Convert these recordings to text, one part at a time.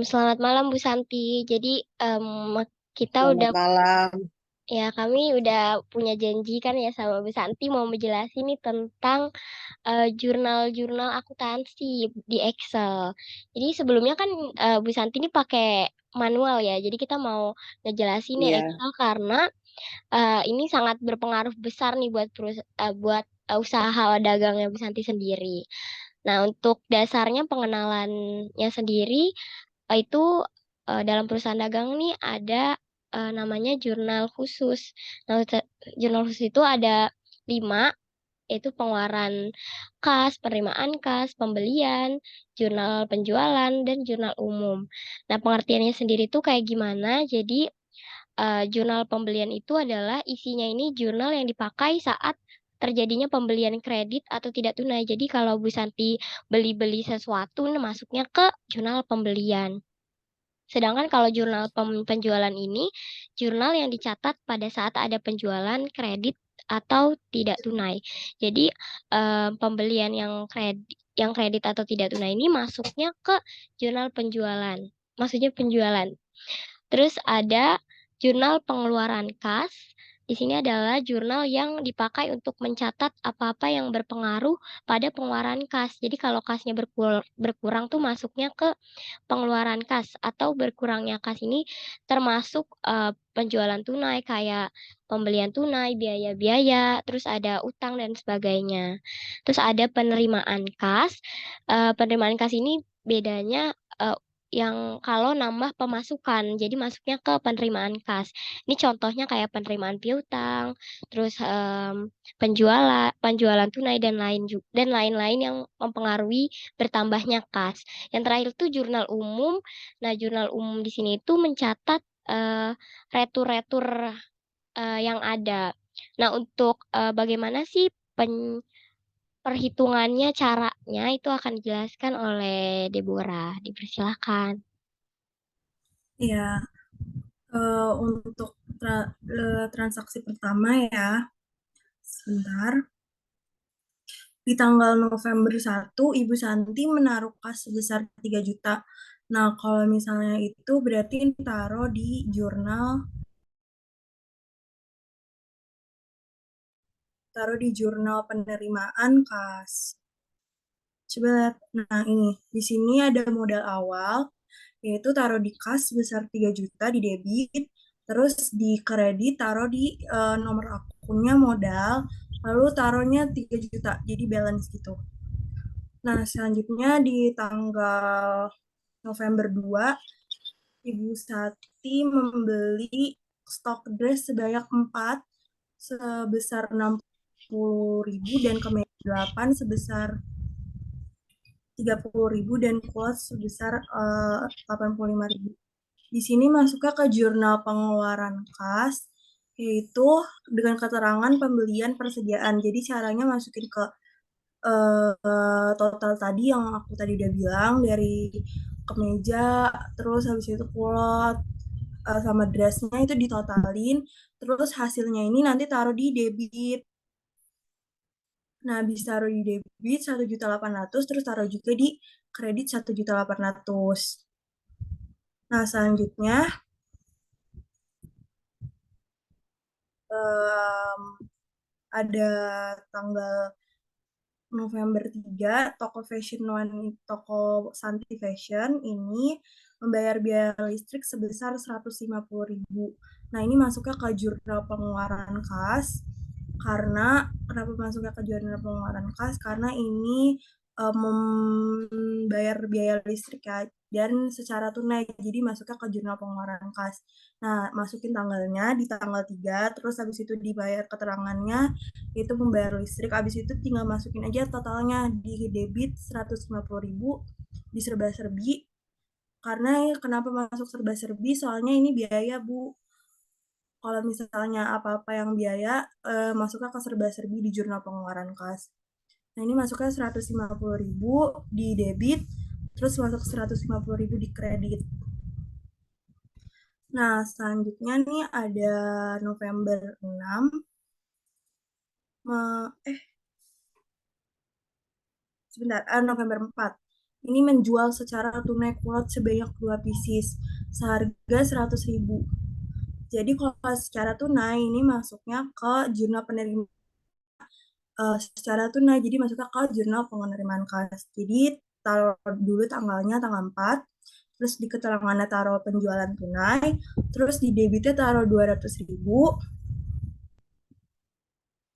Selamat malam Bu Santi. Jadi kita Selamat udah malam. kami udah punya janji kan ya sama Bu Santi mau menjelasin nih tentang jurnal-jurnal akuntansi di Excel. Jadi sebelumnya kan Bu Santi ini pakai manual ya. Jadi kita mau ngejelasin nih Iya, Excel karena ini sangat berpengaruh besar nih buat usaha dagangnya Bu Santi sendiri. Nah, untuk dasarnya pengenalannya sendiri itu dalam perusahaan dagang nih ada namanya jurnal khusus. Nah, jurnal khusus itu ada 5, yaitu pengeluaran kas, penerimaan kas, pembelian, jurnal penjualan, dan jurnal umum. Nah, pengertiannya sendiri itu kayak gimana? Jadi, jurnal pembelian itu adalah isinya ini jurnal yang dipakai saat terjadinya pembelian kredit atau tidak tunai. Jadi, kalau Bu Santi beli-beli sesuatu, nah masuknya ke jurnal pembelian. Sedangkan kalau jurnal penjualan ini, jurnal yang dicatat pada saat ada penjualan kredit atau tidak tunai. Jadi pembelian yang kredit atau tidak tunai ini masuknya ke jurnal penjualan. Maksudnya penjualan. Terus ada jurnal pengeluaran kas. Di sini adalah jurnal yang dipakai untuk mencatat apa-apa yang berpengaruh pada pengeluaran kas. Jadi kalau kasnya berkurang tuh masuknya ke pengeluaran kas atau berkurangnya kas ini termasuk penjualan tunai kayak pembelian tunai, biaya-biaya, terus ada utang dan sebagainya. Terus ada penerimaan kas. Penerimaan kas ini bedanya yang kalau nambah pemasukan, jadi masuknya ke penerimaan kas. Ini contohnya kayak penerimaan piutang, terus penjualan tunai dan lain-lain yang mempengaruhi bertambahnya kas. Yang terakhir itu jurnal umum. Nah, jurnal umum di sini itu mencatat eh, retur-retur yang ada. Nah, untuk bagaimana sih perhitungannya, caranya itu akan dijelaskan oleh Deborah. Dipersilakan. Ya, untuk transaksi pertama ya, sebentar. Di tanggal November 1, Ibu Santi menaruh kas sebesar 3 juta. Nah, kalau misalnya itu berarti taruh di jurnal penerimaan kas. Coba lihat. Nah, ini di sini ada modal awal, yaitu taruh di kas sebesar 3 juta di debit, terus di kredit taruh di nomor akunnya modal, lalu taruhnya 3 juta, jadi balance gitu. Nah, selanjutnya di tanggal November 2, Ibu Sati membeli stok dress sebanyak 4 sebesar 60.000 dan kemeja 8 sebesar 30.000 dan kuas sebesar 85.000. Di sini masuknya ke jurnal pengeluaran kas, yaitu dengan keterangan pembelian persediaan. Jadi caranya masukin ke total tadi yang aku tadi udah bilang dari kemeja, terus habis itu kulot sama dressnya itu ditotalin, terus hasilnya ini nanti taruh di debit. Nah, habis taruh di debit 1.800.000, terus taruh juga di kredit 1.800.000. Nah, selanjutnya um, ada tanggal November 3, toko Santi Fashion ini membayar biaya listrik sebesar 150.000. Nah, ini masuknya ke jurnal pengeluaran kas. Kenapa masuknya ke jurnal pengeluaran kas? Karena ini membayar biaya listrik ya, dan secara tunai, jadi masuknya ke jurnal pengeluaran kas. Nah, masukin tanggalnya di tanggal 3, terus habis itu dibayar keterangannya, itu membayar listrik, habis itu tinggal masukin aja totalnya di debit 150.000 di serba-serbi. Karena kenapa masuk serba-serbi? Soalnya ini biaya, Bu. Kalau misalnya apa-apa yang biaya, masuknya ke serba-serbi di jurnal pengeluaran kas. Nah, ini masuknya 150.000 di debit, terus masuk 150.000 di kredit. Nah, selanjutnya nih ada November 6. sebentar, November 4. Ini menjual secara tunai kuot sebanyak 2 pieces seharga 100.000. Jadi kalau secara tunai ini masuknya ke jurnal penerima secara tunai, jadi masuknya ke jurnal penerimaan kas. Jadi taruh dulu tanggalnya tanggal 4, terus di keterangannya taruh penjualan tunai, terus di debitnya taruh 200.000,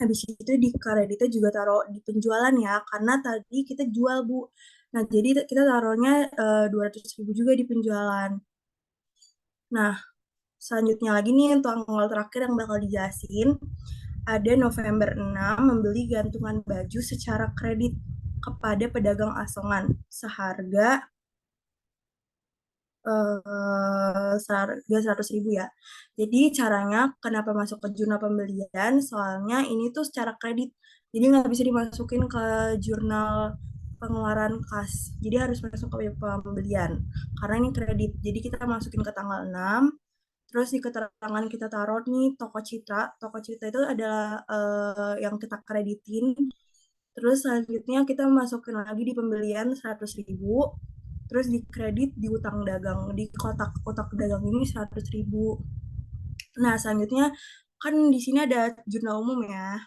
habis itu di kreditnya juga taruh di penjualan ya, karena tadi kita jual, Bu. Nah, jadi kita taruhnya 200.000 juga di penjualan. Nah, selanjutnya lagi nih untuk tanggal terakhir yang bakal dijelasin, ada November 6 membeli gantungan baju secara kredit kepada pedagang asongan seharga seharga 100.000 ya. Jadi caranya kenapa masuk ke jurnal pembelian? Soalnya ini tuh secara kredit. Jadi nggak bisa dimasukin ke jurnal pengeluaran kas. Jadi harus masuk ke pembelian. Karena ini kredit. Jadi kita masukin ke tanggal 6. Terus di keterangan kita taruh nih toko Citra. Toko Citra itu adalah yang kita kreditin. Terus selanjutnya kita masukin lagi di pembelian 100.000, terus di kredit di utang dagang, di kotak kotak dagang ini 100.000. Nah, selanjutnya kan di sini ada jurnal umum ya.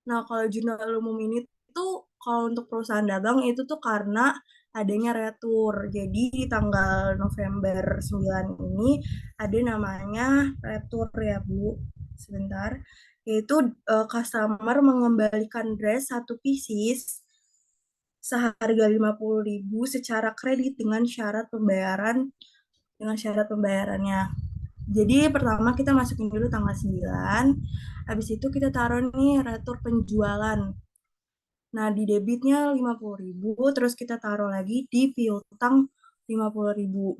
Nah, kalau jurnal umum ini tuh kalau untuk perusahaan dagang itu tuh karena adanya retur. Jadi di tanggal November 9 ini ada namanya retur ya, Bu. Sebentar. Yaitu customer mengembalikan dress satu pieces seharga 50.000 secara kredit dengan syarat pembayarannya. Jadi pertama kita masukin dulu tanggal 9, habis itu kita taruh nih retur penjualan. Nah, di debitnya 50.000, terus kita taruh lagi di piutang 50.000.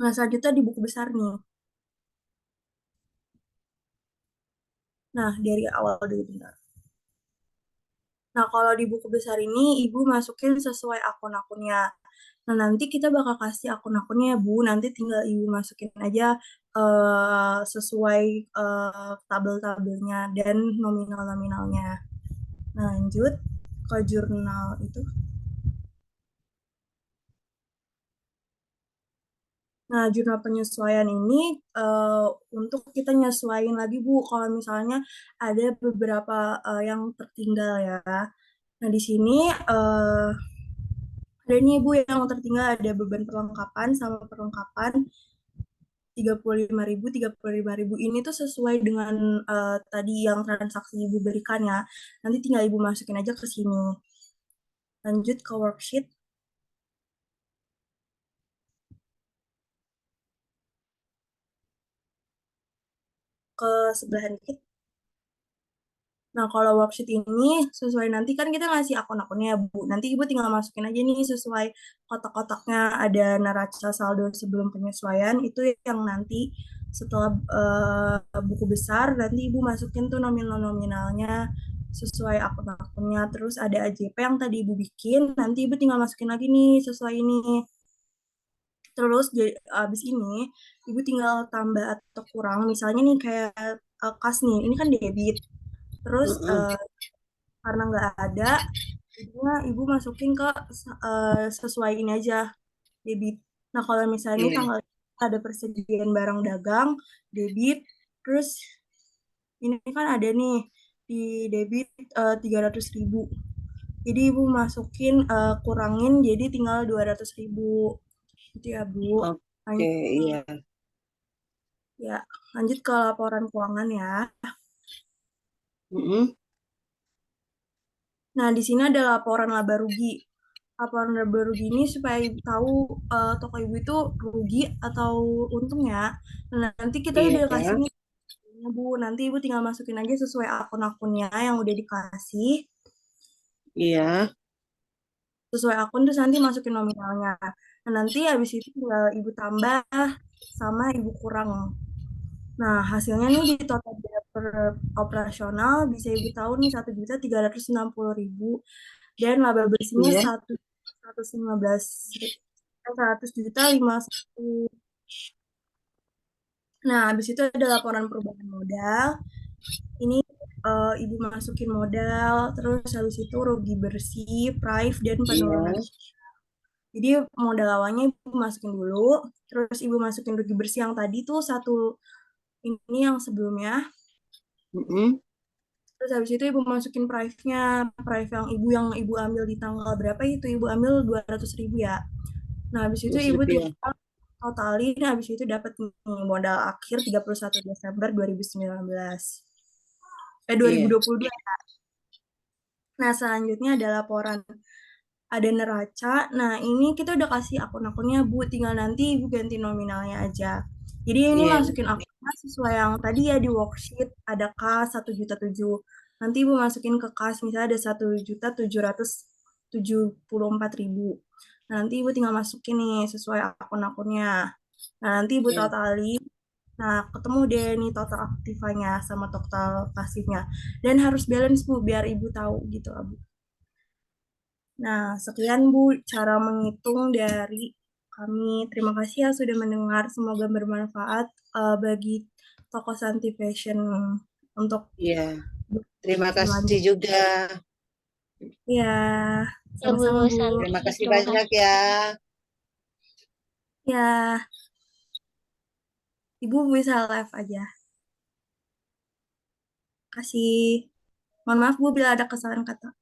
Nah, selanjutnya di buku besar nih. Nah, dari awal dulu bentar. Nah, kalau di buku besar ini, Ibu masukin sesuai akun-akunnya. Nah, nanti kita bakal kasih akun-akunnya ya, Bu. Nanti tinggal Ibu masukin aja sesuai tabel-tabelnya dan nominal-nominalnya. Nah, lanjut ke jurnal itu. Nah, jurnal penyesuaian ini untuk kita nyesuaiin lagi, Bu, kalau misalnya ada beberapa yang tertinggal ya. Nah, di sini ada nih, Bu, yang tertinggal ada beban perlengkapan sama perlengkapan 35.000 ini tuh sesuai dengan tadi yang transaksi Ibu berikan ya. Nanti tinggal Ibu masukin aja ke sini. Lanjut ke worksheet ke sebelahan dikit. Nah, kalau worksheet ini sesuai nanti kan kita ngasih akun-akunnya, Bu. Nanti Ibu tinggal masukin aja nih sesuai kotak-kotaknya ada neraca saldo sebelum penyesuaian. Itu yang nanti setelah buku besar, nanti Ibu masukin tuh nominal-nominalnya sesuai akun-akunnya. Terus ada AJP yang tadi Ibu bikin, nanti Ibu tinggal masukin lagi nih sesuai ini. Terus jadi abis ini Ibu tinggal tambah atau kurang. Misalnya nih kayak kas nih, ini kan debit. Terus karena nggak ada, jadinya ibu masukin ke sesuai ini aja, debit. Nah, kalau misalnya ini Iya. tanggal ada persediaan barang dagang, debit, terus ini kan ada nih di debit 300.000. Jadi ibu masukin kurangin jadi tinggal 200.000. Gitu ya, Bu. Oke, Lanjut, iya. ya, lanjut ke laporan keuangan ya. Mm-mm. Nah, di sini ada laporan laba rugi. Laporan laba rugi ini supaya ibu tahu toko ibu itu rugi atau untung ya. Nah, nanti kita udah kasih Iya. nih, Bu. Nanti ibu tinggal masukin aja sesuai akun-akunnya yang udah dikasih. Iya. Sesuai akun terus nanti masukin nominalnya. Nah, nanti habis itu tinggal ibu tambah sama ibu kurang. Nah, hasilnya nih di total biaya per operasional bisa ibu tahu nih 1.360.000 dan laba bersihnya Iya. 115 100 juta 51. Nah, habis itu ada laporan perubahan modal. Ini Ibu masukin modal, terus habis itu rugi bersih, prive, dan penurunan. Iya. Jadi modal awalnya Ibu masukin dulu, terus Ibu masukin rugi bersih yang tadi tuh satu ini yang sebelumnya. Mm-mm. Terus habis itu Ibu masukin prive-nya, prive yang Ibu ambil di tanggal berapa itu? Ibu ambil 200.000 ya. Nah, habis itu Ibu 200.000 ya. totalin, habis itu dapat modal akhir 31 Desember 2019. Iya. 2022. Nah, selanjutnya ada laporan. Ada neraca. Nah, ini kita udah kasih akun-akunnya, Bu. Tinggal nanti Ibu ganti nominalnya aja. Jadi ini Iya. masukin akunnya sesuai yang tadi ya di worksheet. Ada kas 1.007.000. Nanti Ibu masukin ke kas, misalnya ada 1.774.000. Nah, nanti Ibu tinggal masukin nih sesuai akun-akunnya. Nah, nanti Ibu Iya. totalin. Nah, ketemu deh nih total aktifanya sama total pasifnya. Dan harus balance, Bu, biar Ibu tahu gitu, Bu. Nah, sekian Bu cara menghitung dari kami. Terima kasih ya sudah mendengar. Semoga bermanfaat bagi toko Santi Fashion untuk Iya. Terima kasih selanjutnya. juga. Ya, Ya Bu sama-sama Bu. Santi, Terima kasih terima banyak kasih. ya. Ya, Ibu bisa live aja. Kasih. Mohon maaf Bu bila ada kesalahan kata.